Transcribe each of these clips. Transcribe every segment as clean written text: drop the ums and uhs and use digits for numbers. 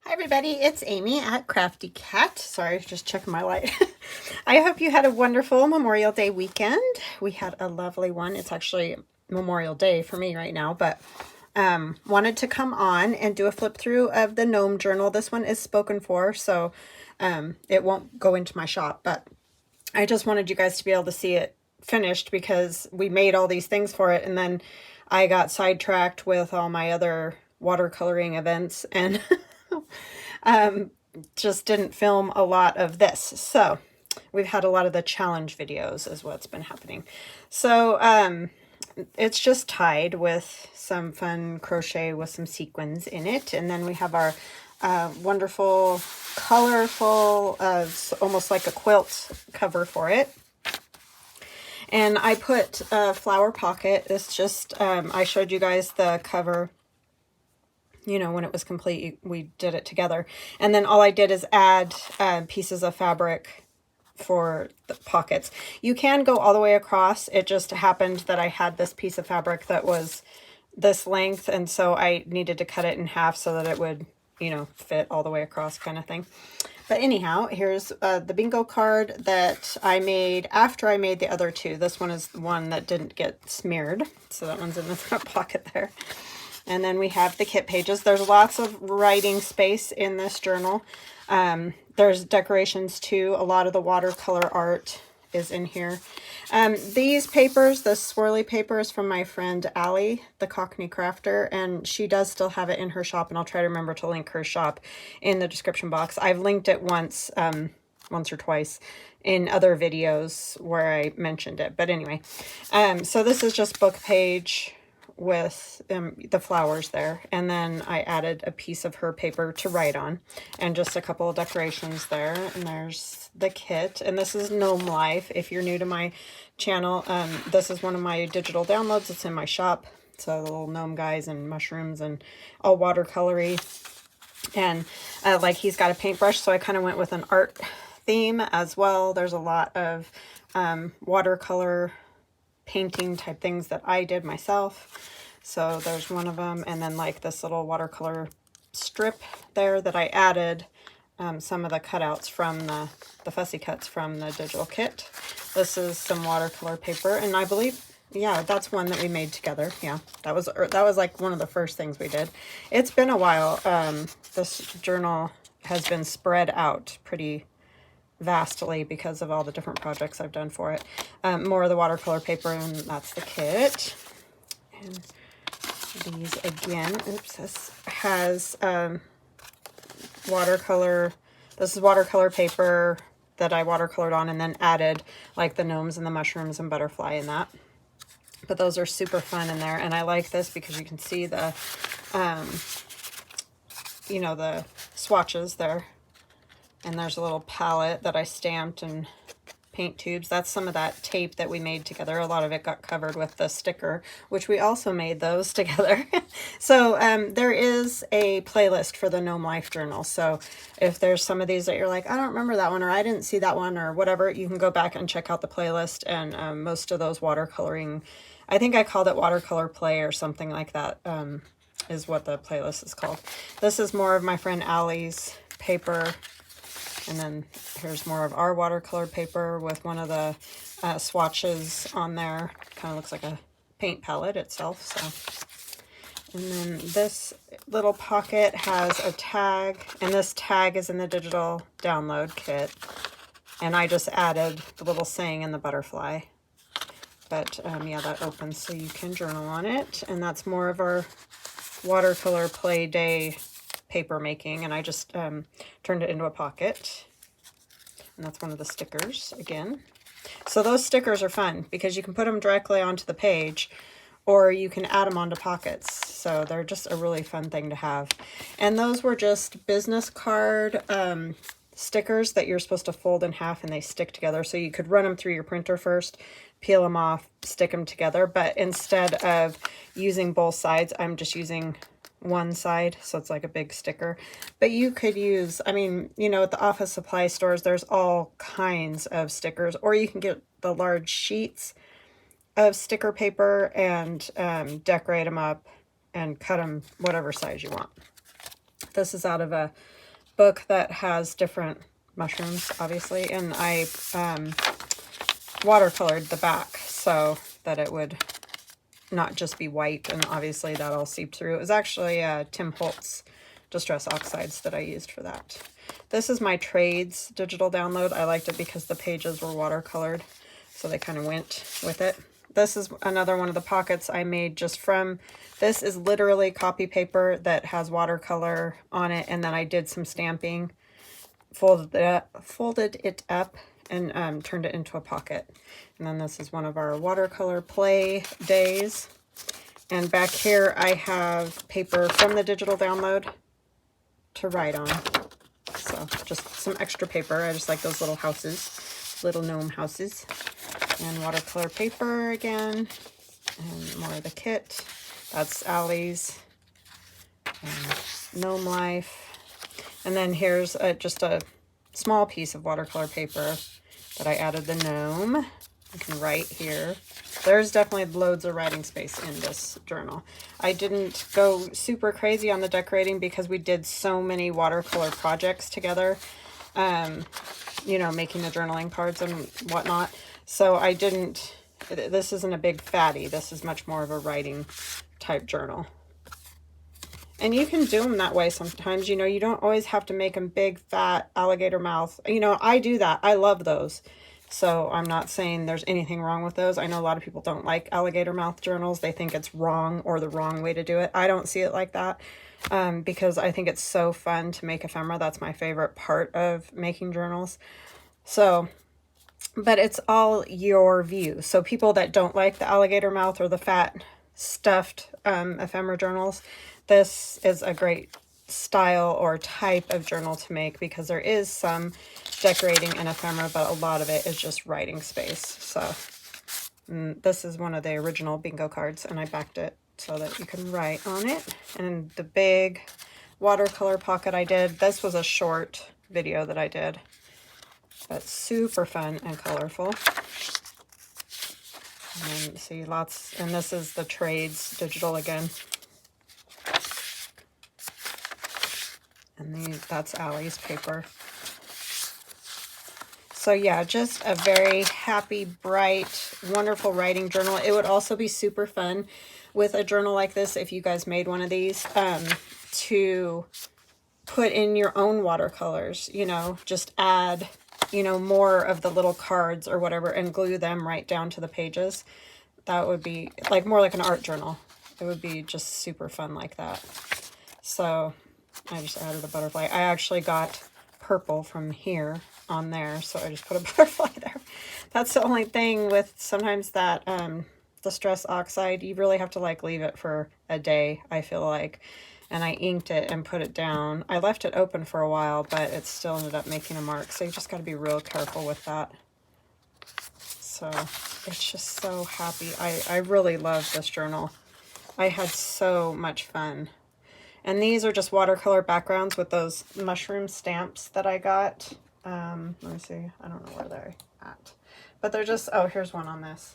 Hi everybody, it's Amy at Crafty Cat. Sorry, just checking my light. I hope you had a wonderful Memorial Day weekend. We had a lovely one. It's actually Memorial Day for me right now, but wanted to come on and do a flip through of the Gnome Journal. This one is spoken for, so it won't go into my shop, but I just wanted you guys to be able to see it finished because we made all these things for it, and then I got sidetracked with all my other watercoloring events and just didn't film a lot of this. So we've had a lot of the challenge videos is what's been happening. So it's just tied with some fun crochet with some sequins in it. And then we have our wonderful, colorful, almost like a quilt cover for it. And I put a flower pocket. It's just, I showed you guys the cover, you know, when it was complete, we did it together. And then all I did is add pieces of fabric for the pockets. You can go all the way across. It just happened that I had this piece of fabric that was this length, and so I needed to cut it in half so that it would, you know, fit all the way across kind of thing. But anyhow, here's the bingo card that I made after I made the other two. This one is the one that didn't get smeared, so that one's in the front pocket there. And then we have the kit pages. There's lots of writing space in this journal. There's decorations too. A lot of the watercolor art is in here. These papers, the swirly paper, is from my friend Allie, the Cockney Crafter, and she does still have it in her shop, and I'll try to remember to link her shop in the description box. I've linked it once or twice in other videos where I mentioned it. But anyway, so this is just book page with the flowers there, and then I added a piece of her paper to write on and just a couple of decorations there. And there's the kit, and this is Gnome Life. If you're new to my channel, this is one of my digital downloads. It's in my shop, so the little gnome guys and mushrooms and all watercolory, and like he's got a paintbrush, so I kind of went with an art theme as well. There's a lot of watercolor painting type things that I did myself. So there's one of them, and then like this little watercolor strip there that I added some of the cutouts from the fussy cuts from the digital kit. This is some watercolor paper, and I believe, yeah, that's one that we made together. Yeah, that was like one of the first things we did. It's been a while. This journal has been spread out pretty vastly because of all the different projects I've done for it. More of the watercolor paper, and that's the kit. And these again, oops, this has watercolor. This is watercolor paper that I watercolored on and then added like the gnomes and the mushrooms and butterfly in that. But those are super fun in there, and I like this because you can see the you know, the swatches there. And there's a little palette that I stamped and paint tubes. That's some of that tape that we made together. A lot of it got covered with the sticker, which we also made those together. So there is a playlist for the Gnome Life Journal. So if there's some of these that you're like, I don't remember that one, or I didn't see that one, or whatever, you can go back and check out the playlist. And most of those watercoloring, I think I called it watercolor play or something like that, is what the playlist is called. This is more of my friend Allie's paper. And then here's more of our watercolor paper with one of the swatches on there. Kind of looks like a paint palette itself. So, and then this little pocket has a tag, and this tag is in the digital download kit. And I just added the little saying and the butterfly. But yeah, that opens so you can journal on it. And that's more of our watercolor play day paper making, and I just turned it into a pocket, and that's one of the stickers again. So those stickers are fun because you can put them directly onto the page, or you can add them onto pockets. So they're just a really fun thing to have. And those were just business card stickers that you're supposed to fold in half and they stick together. So you could run them through your printer first, peel them off, stick them together. But instead of using both sides, I'm just using one side, so it's like a big sticker. But you could use, I mean, you know, at the office supply stores, there's all kinds of stickers, or you can get the large sheets of sticker paper and decorate them up and cut them whatever size you want. This is out of a book that has different mushrooms, obviously, and I watercolored the back so that it would not just be white, and obviously that all seeped through. It was actually Tim Holtz Distress Oxides that I used for that. This is my Trades digital download. I liked it because the pages were watercolored, so they kind of went with it. This is another one of the pockets I made just from, this is literally copy paper that has watercolor on it, and then I did some stamping, folded it up, and turned it into a pocket. And then this is one of our watercolor play days. And back here I have paper from the digital download to write on. So just some extra paper. I just like those little houses, little gnome houses. And watercolor paper again. And more of the kit. That's Allie's. And Gnome Life. And then here's just a small piece of watercolor paper that I added the gnome. You can write here. There's definitely loads of writing space in this journal. I didn't go super crazy on the decorating because we did so many watercolor projects together, you know, making the journaling cards and whatnot. So I didn't, this isn't a big fatty. This is much more of a writing type journal. And you can do them that way sometimes. You know, you don't always have to make them big, fat, alligator mouth. You know, I do that. I love those. So I'm not saying there's anything wrong with those. I know a lot of people don't like alligator mouth journals. They think it's wrong or the wrong way to do it. I don't see it like that because I think it's so fun to make ephemera. That's my favorite part of making journals. So, but it's all your view. So people that don't like the alligator mouth or the fat stuffed ephemera journals, this is a great style or type of journal to make because there is some decorating in ephemera, but a lot of it is just writing space. So this is one of the original bingo cards, and I backed it so that you can write on it. And the big watercolor pocket I did, this was a short video that I did, but super fun and colorful. And see lots, and this is the Trades digital again. And that's Allie's paper. So yeah, just a very happy, bright, wonderful writing journal. It would also be super fun with a journal like this, if you guys made one of these, to put in your own watercolors, you know, just add, you know, more of the little cards or whatever and glue them right down to the pages. That would be like more like an art journal. It would be just super fun like that. So I just added a butterfly. I actually got purple from here on there, so I just put a butterfly there. That's the only thing with sometimes that Distress Oxide, you really have to like leave it for a day, I feel like. And I inked it and put it down. I left it open for a while, but it still ended up making a mark, so you just got to be real careful with that. So it's just so happy. I really love this journal. I had so much fun. And these are just watercolor backgrounds with those mushroom stamps that I got. Let me see. I don't know where they're at. But they're just, oh, here's one on this.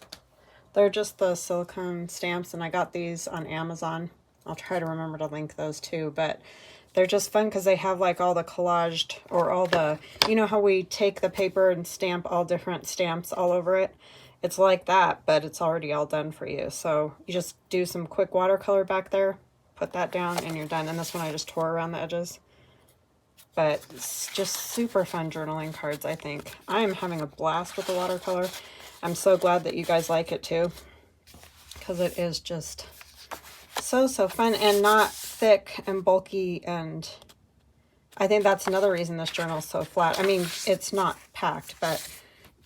They're just the silicone stamps, and I got these on Amazon. I'll try to remember to link those too. But they're just fun because they have like all the collaged, or all the, you know how we take the paper and stamp all different stamps all over it? It's like that, but it's already all done for you. So you just do some quick watercolor back there, put that down, and you're done. And this one I just tore around the edges. But it's just super fun journaling cards, I think. I am having a blast with the watercolor. I'm so glad that you guys like it too, because it is just so fun and not thick and bulky. And I think that's another reason this journal is so flat. I mean, it's not packed, but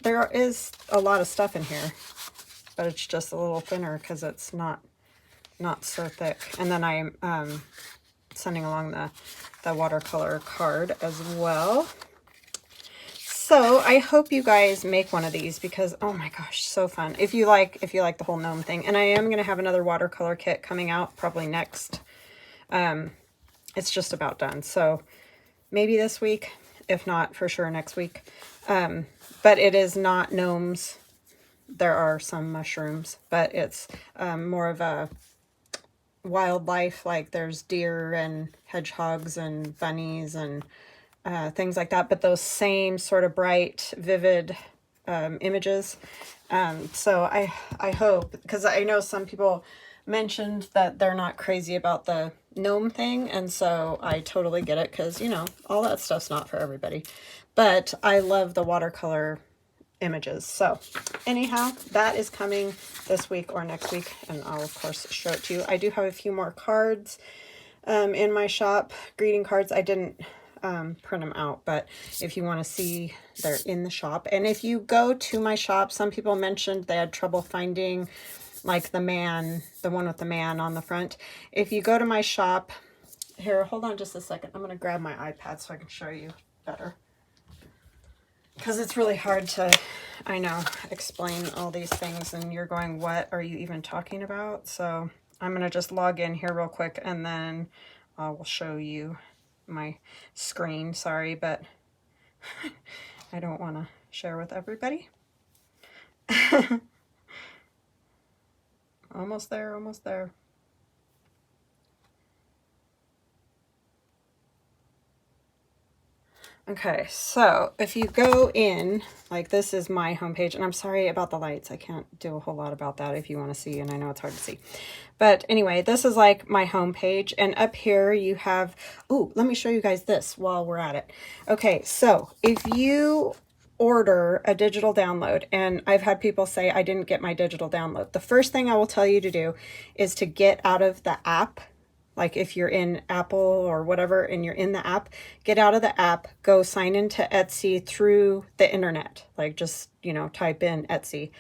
there is a lot of stuff in here, but it's just a little thinner because it's not so thick. And then I'm sending along the watercolor card as well. So I hope you guys make one of these because, oh my gosh, so fun. If you like the whole gnome thing. And I am going to have another watercolor kit coming out probably next. It's just about done. So maybe this week, if not for sure next week. But it is not gnomes. There are some mushrooms, but it's more of a wildlife, like there's deer and hedgehogs and bunnies and things like that, but those same sort of bright, vivid images. So I hope, because I know some people mentioned that they're not crazy about the gnome thing, and so I totally get it, because, you know, all that stuff's not for everybody. But I love the watercolor images. So anyhow, that is coming this week or next week, and I'll of course show it to you. I do have a few more cards in my shop, greeting cards. I didn't print them out, but if you want to see, they're in the shop. And if you go to my shop, some people mentioned they had trouble finding like the one with the man on the front. If you go to my shop, here, hold on just a second. I'm going to grab my iPad so I can show you better, because it's really hard to, I know, explain all these things and you're going, what are you even talking about? So I'm going to just log in here real quick, and then I will show you my screen. Sorry, but I don't want to share with everybody. Almost there, almost there. Okay, so if you go in, like this is my homepage, and I'm sorry about the lights. I can't do a whole lot about that if you want to see, and I know it's hard to see. But anyway, this is like my homepage, and up here you have, oh, let me show you guys this while we're at it. Okay, so if you order a digital download, and I've had people say I didn't get my digital download, the first thing I will tell you to do is to get out of the app. Like if you're in Apple or whatever and you're in the app, get out of the app, go sign into Etsy through the internet. Like just, you know, type in Etsy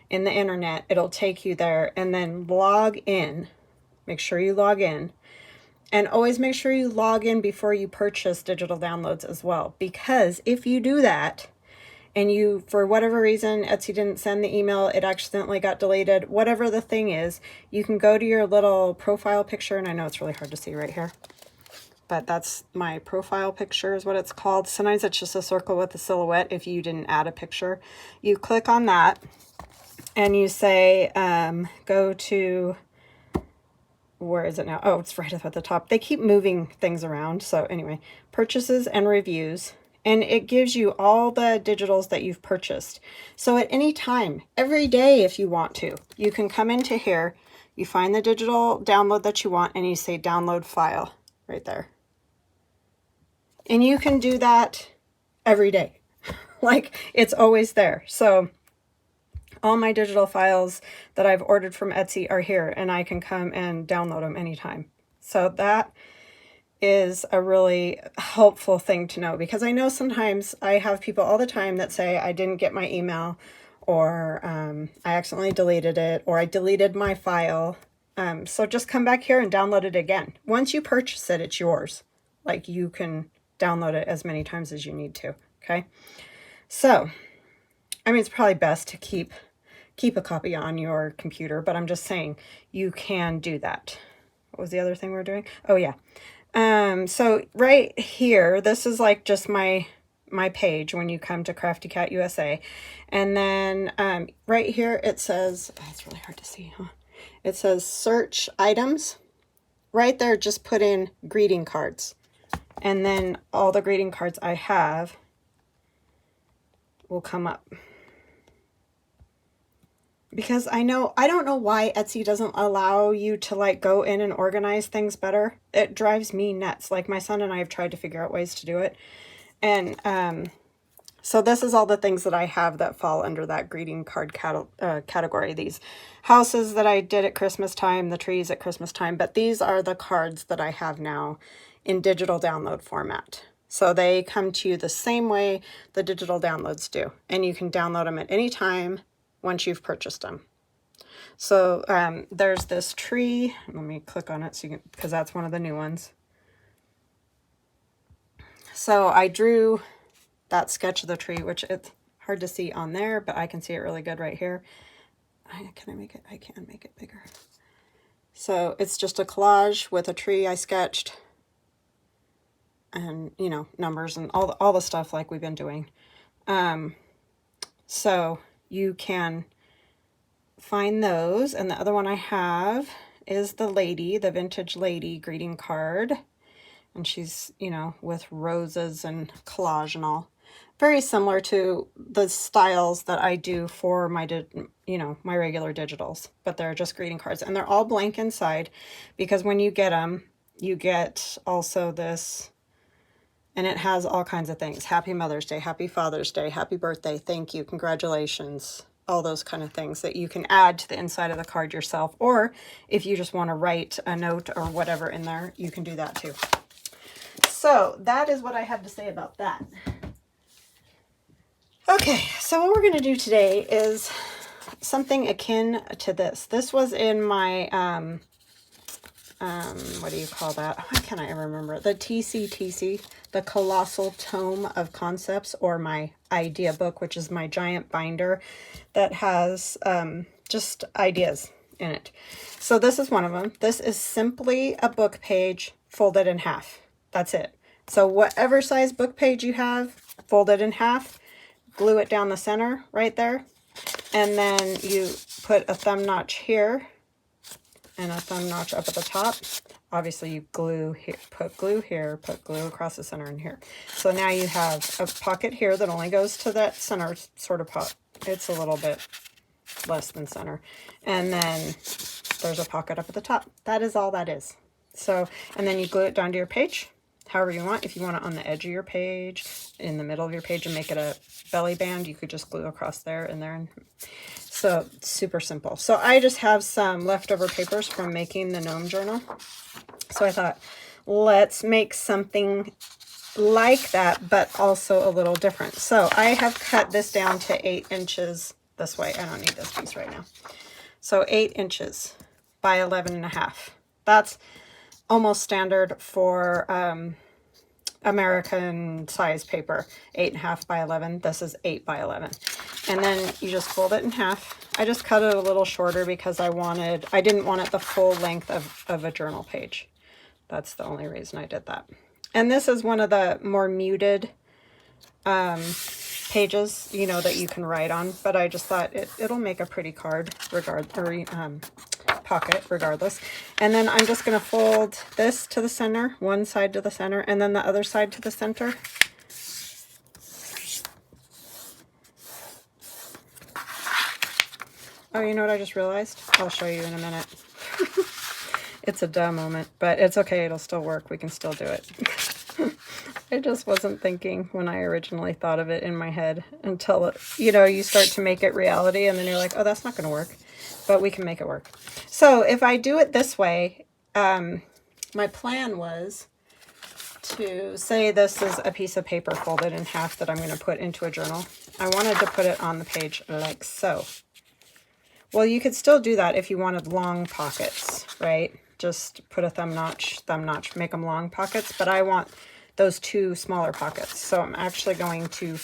in the internet, it'll take you there, and then log in. Make sure you log in, and always make sure you log in before you purchase digital downloads as well. Because if you do that, and you, for whatever reason, Etsy didn't send the email, it accidentally got deleted, whatever the thing is, you can go to your little profile picture, and I know it's really hard to see right here, but that's my profile picture is what it's called. Sometimes it's just a circle with a silhouette if you didn't add a picture. You click on that, and you say, go to, where is it now? Oh, it's right up at the top. They keep moving things around. So anyway, purchases and reviews. And it gives you all the digitals that you've purchased. So at any time, every day if you want to, you can come into here, you find the digital download that you want, and you say download file right there. And you can do that every day. Like it's always there. So all my digital files that I've ordered from Etsy are here, and I can come and download them anytime. So that is a really helpful thing to know, because I know sometimes I have people all the time that say I didn't get my email, or I accidentally deleted it, or I deleted my file. So just come back here and download it again. Once you purchase it, it's yours. Like you can download it as many times as you need to. Okay. So, I mean, it's probably best to keep a copy on your computer, but I'm just saying you can do that. What was the other thing we're doing? Oh yeah. So right here, this is like just my page when you come to Crafty Cat USA. And then, right here, it says, oh, it's really hard to see, huh? It says search items. Right there, just put in greeting cards. And then all the greeting cards I have will come up. Because I don't know why Etsy doesn't allow you to like go in and organize things better. It drives me nuts. Like my son and I have tried to figure out ways to do it. And so this is all the things that I have that fall under that greeting card category. These houses that I did at Christmas time, the trees at Christmas time. But these are the cards that I have now in digital download format. So they come to you the same way the digital downloads do. And you can download them at any time once you've purchased them. So there's this tree. Let me click on it so you can, because that's one of the new ones. So I drew that sketch of the tree, which it's hard to see on there, but I can see it really good right here. Can I make it? I can make it bigger. So it's just a collage with a tree I sketched, and you know, numbers and all the stuff like we've been doing. So you can find those, and the other one I have is the lady, the vintage lady greeting card. And she's, you know, with roses and collage and all. Very similar to the styles that I do for my, you know, my regular digitals. But they're just greeting cards. And they're all blank inside because when you get them, you get also this, and it has all kinds of things. Happy Mother's Day, Happy Father's Day, Happy Birthday, thank you, congratulations. All those kind of things that you can add to the inside of the card yourself. Or if you just want to write a note or whatever in there, you can do that too. So that is what I have to say about that. Okay, so what we're going to do today is something akin to this. This was in my, what do you call that? Why can't I ever remember? The TCTC, the Colossal Tome of Concepts, or my idea book, which is my giant binder that has just ideas in it. So this is one of them. This is simply a book page folded in half. That's it. So whatever size book page you have, fold it in half, glue it down the center right there, and then you put a thumb notch here and a thumb notch up at the top. Obviously you glue here, put glue here, put glue across the center and here. So now you have a pocket here that only goes to that center sort of pot. It's a little bit less than center. And then there's a pocket up at the top. That is all that is. So, and then you glue it down to your page, however you want. If you want it on the edge of your page, in the middle of your page, and make it a belly band, you could just glue across there and there. And so super simple. So I just have some leftover papers from making the gnome journal. So I thought, let's make something like that, but also a little different. So I have cut this down to 8 inches this way. I don't need this piece right now. So 8 inches by 11.5. That's almost standard for American size paper. 8.5 by 11. This is 8 by 11. And then you just fold it in half. I just cut it a little shorter because I didn't want it the full length of a journal page. That's the only reason I did that. And this is one of the more muted pages, you know, that you can write on, but I just thought it'll make a pretty card pocket regardless. And then I'm just going to fold this to the center, one side to the center, and then the other side to the center. Oh, you know what I just realized? I'll show you in a minute. It's a duh moment, but it's okay. It'll still work. We can still do it. I just wasn't thinking when I originally thought of it in my head until, you know, you start to make it reality and then you're like, oh, that's not going to work, but we can make it work. So if I do it this way, my plan was to say this is a piece of paper folded in half that I'm going to put into a journal. I wanted to put it on the page like so. Well, you could still do that if you wanted long pockets, right? Just put a thumb notch, make them long pockets, but I want those 2 smaller pockets. So I'm actually going to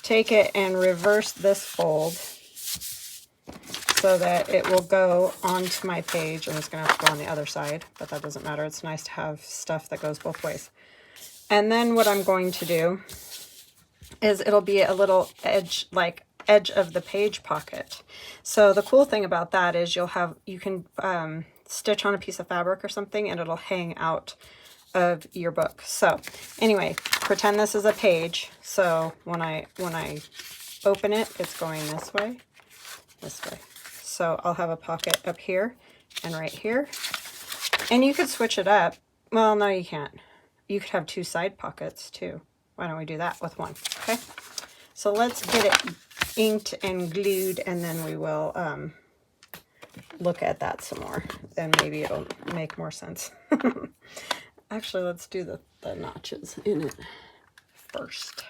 take it and reverse this fold so that it will go onto my page, and it's going to have to go on the other side, but that doesn't matter. It's nice to have stuff that goes both ways. And then what I'm going to do is it'll be a little edge of the page pocket. So the cool thing about that is you can stitch on a piece of fabric or something and it'll hang out of your book. So anyway, pretend this is a page. So when I open it, it's going this way. So I'll have a pocket up here and right here. And you could switch it up. Well, no, you can't. You could have 2 side pockets too. Why don't we do that with one? Okay. So let's get it inked and glued, and then we will look at that some more, and maybe it'll make more sense. Actually, let's do the notches in it first.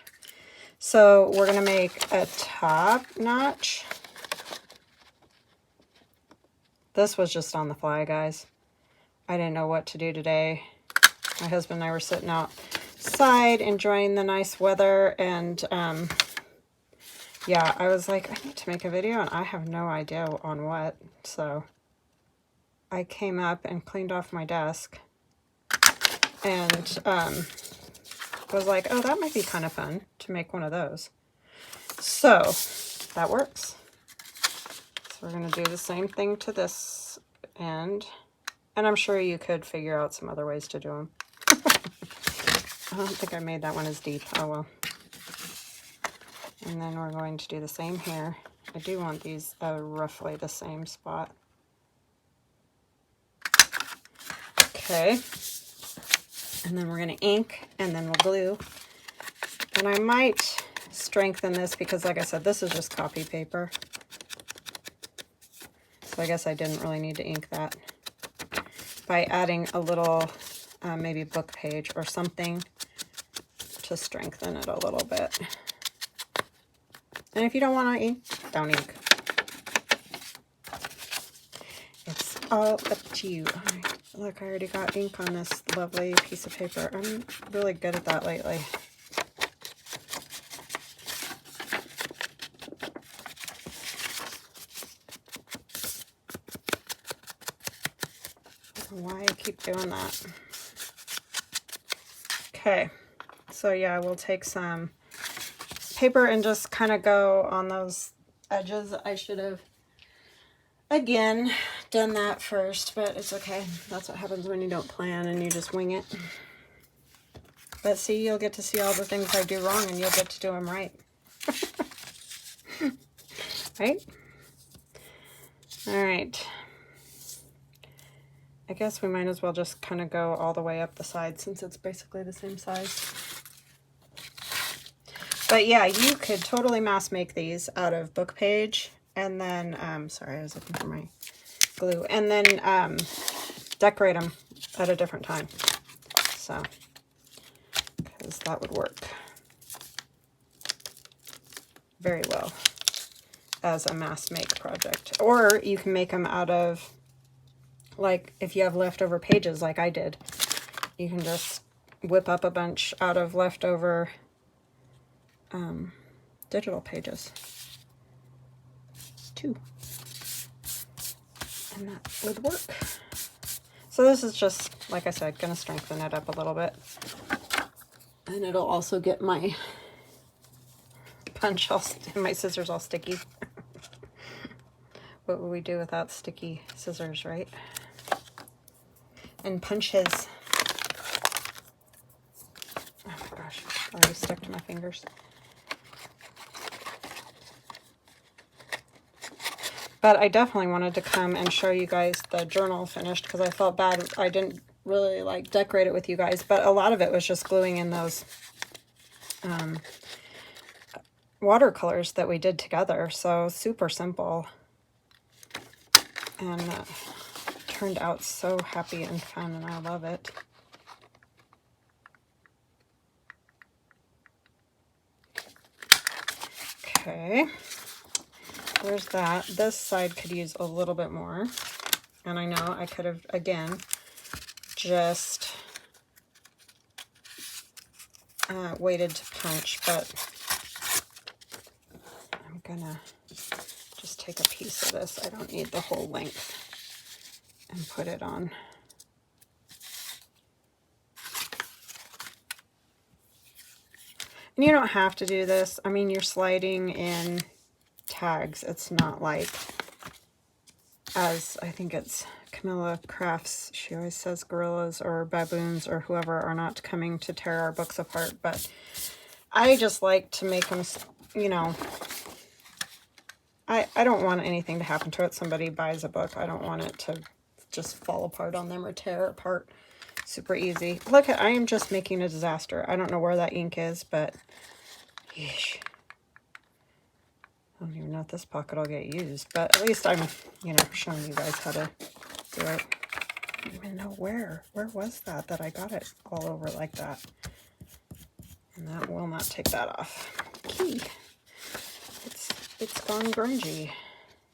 So we're going to make a top notch. This was just on the fly, guys. I didn't know what to do today. My husband and I were sitting outside enjoying the nice weather, and yeah, I was like, I need to make a video, and I have no idea on what. So I came up and cleaned off my desk and was like, oh, that might be kind of fun to make one of those. So that works. So we're going to do the same thing to this end. And I'm sure you could figure out some other ways to do them. I don't think I made that one as deep. Oh well. And then we're going to do the same here. I do want these roughly the same spot. Okay. And then we're going to ink, and then we'll glue. And I might strengthen this because, like I said, this is just copy paper. So I guess I didn't really need to ink that. By adding a little, maybe book page or something to strengthen it a little bit. And if you don't want to ink, don't ink. It's all up to you. All right. Look, I already got ink on this lovely piece of paper. I'm really good at that lately. I don't know why I keep doing that. Okay, so yeah, we'll take some paper and just kind of go on those edges. I should have, again, done that first, but it's okay. That's what happens when you don't plan and you just wing it. But see, you'll get to see all the things I do wrong and you'll get to do them right. Right? All right. I guess we might as well just kind of go all the way up the side since it's basically the same size. But yeah, you could totally mass make these out of book page and then, sorry, I was looking for my glue, and then decorate them at a different time. So, because that would work very well as a mass make project. Or you can make them out of, like, if you have leftover pages like I did, you can just whip up a bunch out of leftover digital pages too, and that would work. So this is just, like I said, going to strengthen it up a little bit, and it'll also get my punch all and my scissors all sticky. What would we do without sticky scissors, right? And punches. Oh my gosh, already stuck to my fingers. But I definitely wanted to come and show you guys the journal finished because I felt bad I didn't really like decorate it with you guys, but a lot of it was just gluing in those watercolors that we did together. So super simple, and turned out so happy and fun, and I love it. Okay. There's that. This side could use a little bit more. And I know I could have, again, just waited to punch, but I'm gonna just take a piece of this. I don't need the whole length, and put it on. And you don't have to do this. I mean, you're sliding in tags. It's not like, as I think it's Camilla Crafts, she always says gorillas or baboons or whoever are not coming to tear our books apart, but I just like to make them, you know, I don't want anything to happen to it. Somebody buys a book, I don't want it to just fall apart on them or tear apart. Super easy. Look, I am just making a disaster. I don't know where that ink is, but yeesh. I don't even know if this pocket will get used, but at least I'm, you know, showing you guys how to do it. I don't even know where was that I got it all over like that. And that will not take that off. Key. It's gone grungy.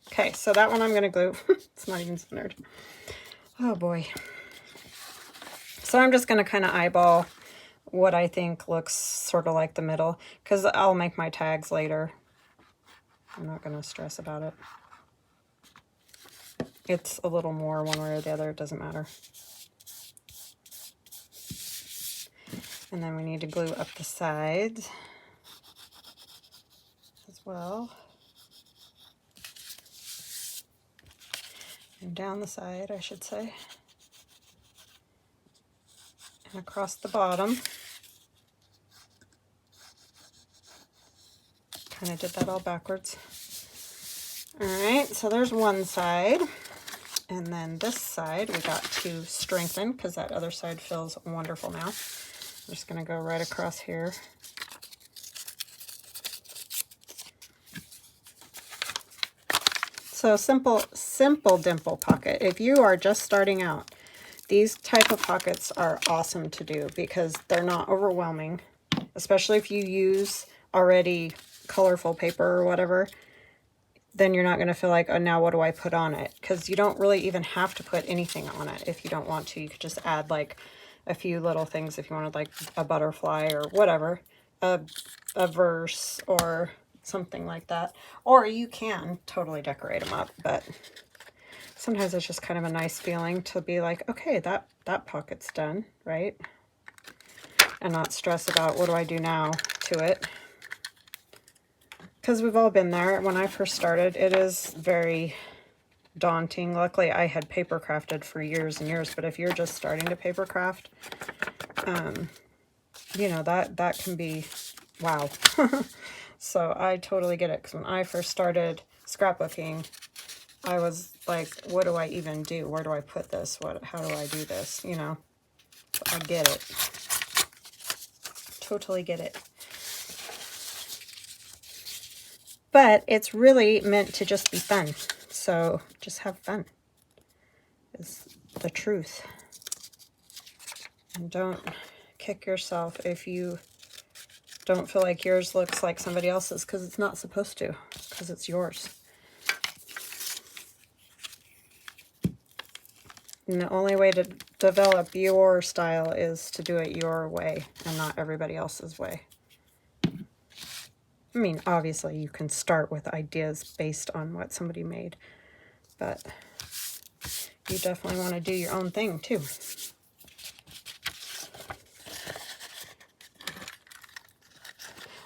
Okay, so that one I'm going to glue. It's not even centered. Oh boy. So I'm just going to kind of eyeball what I think looks sort of like the middle, because I'll make my tags later. I'm not going to stress about it. It's a little more one way or the other. It doesn't matter. And then we need to glue up the sides as well. And down the side, I should say. and across the bottom. Kind of did that all backwards. All right, so there's one side. And then this side we got to strengthen because that other side feels wonderful now. I'm just going to go right across here. So simple dimple pocket. If you are just starting out, these type of pockets are awesome to do because they're not overwhelming, especially if you use already colorful paper or whatever. Then you're not going to feel like, oh, now what do I put on it? Because you don't really even have to put anything on it if you don't want to. You could just add like a few little things if you wanted, like a butterfly or whatever, a verse or something like that. Or you can totally decorate them up, but sometimes it's just kind of a nice feeling to be like, okay, that pocket's done, right? And not stress about what do I do now to it. Because we've all been there. When I first started, it is very daunting. Luckily, I had paper crafted for years and years, but if you're just starting to paper craft, you know, that can be, wow. So I totally get it, because when I first started scrapbooking, I was like, what do I even do? Where do I put this? How do I do this? You know, so I get it. Totally get it. But it's really meant to just be fun. So just have fun is the truth. And don't kick yourself if you don't feel like yours looks like somebody else's, because it's not supposed to, because it's yours. And the only way to develop your style is to do it your way and not everybody else's way. I mean, obviously you can start with ideas based on what somebody made, but you definitely want to do your own thing too.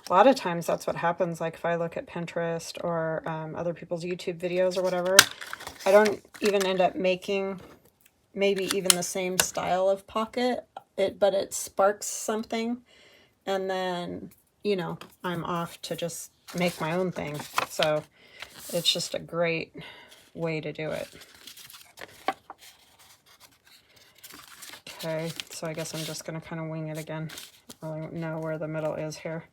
A lot of times that's what happens. Like if I look at Pinterest or other people's YouTube videos or whatever, I don't even end up making maybe even the same style of pocket, but it sparks something, and then, you know, I'm off to just make my own thing. So it's just a great way to do it. Okay, so I guess I'm just going to kind of wing it again. I don't know where the middle is here.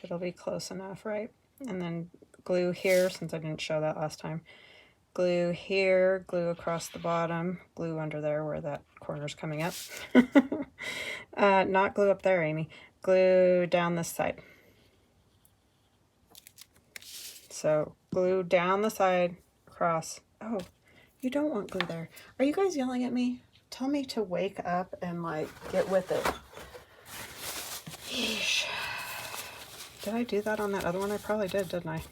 It'll be close enough, right? And then glue here, since I didn't show that last time. Glue here, glue across the bottom, glue under there where that corner's coming up. Not glue up there, Amy. Glue down this side. So glue down the side, across. Oh, you don't want glue there. Are you guys yelling at me? Tell me to wake up and like get with it. Yeesh. Did I do that on that other one? I probably did, didn't I?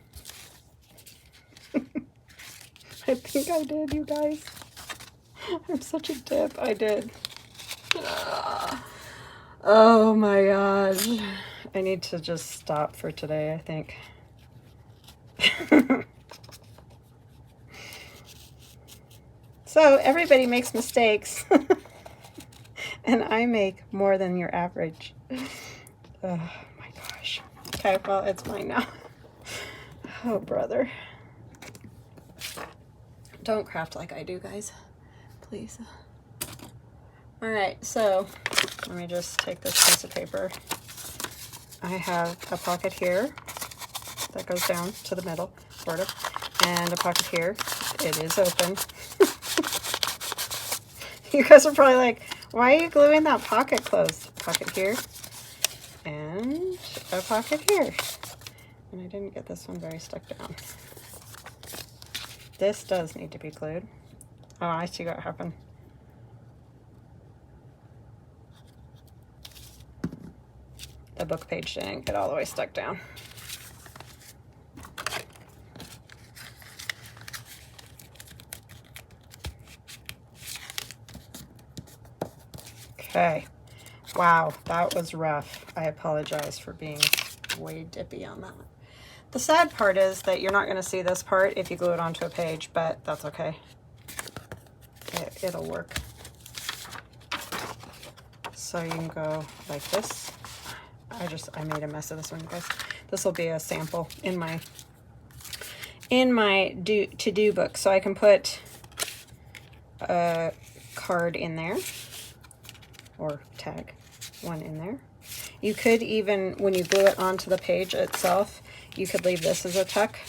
I think I did, you guys. I'm such a dip. I did. Oh my gosh. I need to just stop for today, I think. So everybody makes mistakes. And I make more than your average. Oh my gosh. Okay, well, it's mine now. Oh, brother. Don't craft like I do, guys. Please. All right, so let me just take this piece of paper. I have a pocket here that goes down to the middle, sort of, and a pocket here. It is open. You guys are probably like, why are you gluing that pocket closed? Pocket here, and a pocket here. And I didn't get this one very stuck down. This does need to be glued. Oh, I see what happened. The book page didn't get all the way stuck down. Okay. Wow, that was rough. I apologize for being way dippy on that. The sad part is that you're not going to see this part if you glue it onto a page, but that's okay. It'll work. So you can go like this. I made a mess of this one, you guys. This will be a sample in my to-do book. So I can put a card in there, or tag one in there. You could even, when you glue it onto the page itself, you could leave this as a tuck.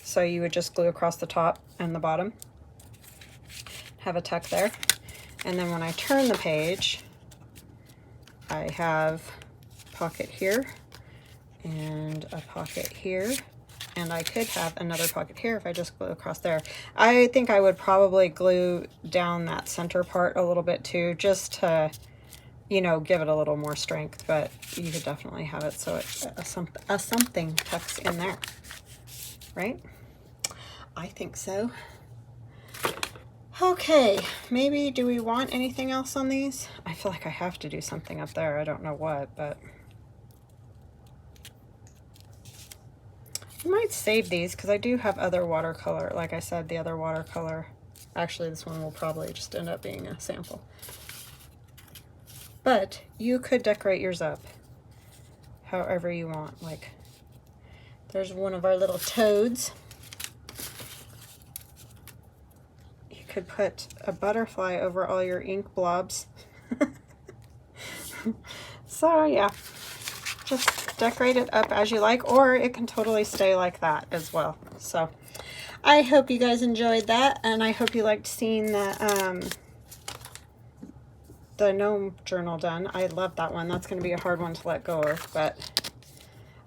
So you would just glue across the top and the bottom. Have a tuck there. And then when I turn the page, I have a pocket here and a pocket here. And I could have another pocket here if I just glue across there. I think I would probably glue down that center part a little bit too, just to, you know, give it a little more strength, but you could definitely have it so it a something tucks in there, right? I think so. Okay, maybe do we want anything else on these? I feel like I have to do something up there. I don't know what, but I might save these because I do have other watercolor. Like I said, the other watercolor, actually this one will probably just end up being a sample. But you could decorate yours up however you want. Like, there's one of our little toads. You could put a butterfly over all your ink blobs. So yeah, just decorate it up as you like, or it can totally stay like that as well. So I hope you guys enjoyed that, and I hope you liked seeing the gnome journal done. I love that one. That's going to be a hard one to let go of, but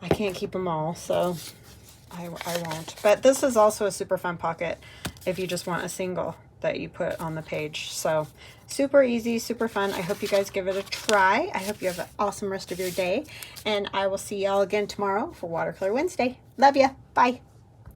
I can't keep them all, so I won't. But this is also a super fun pocket if you just want a single that you put on the page. So super easy, super fun. I hope you guys give it a try. I hope you have an awesome rest of your day, and I will see y'all again tomorrow for Watercolor Wednesday. Love ya. Bye.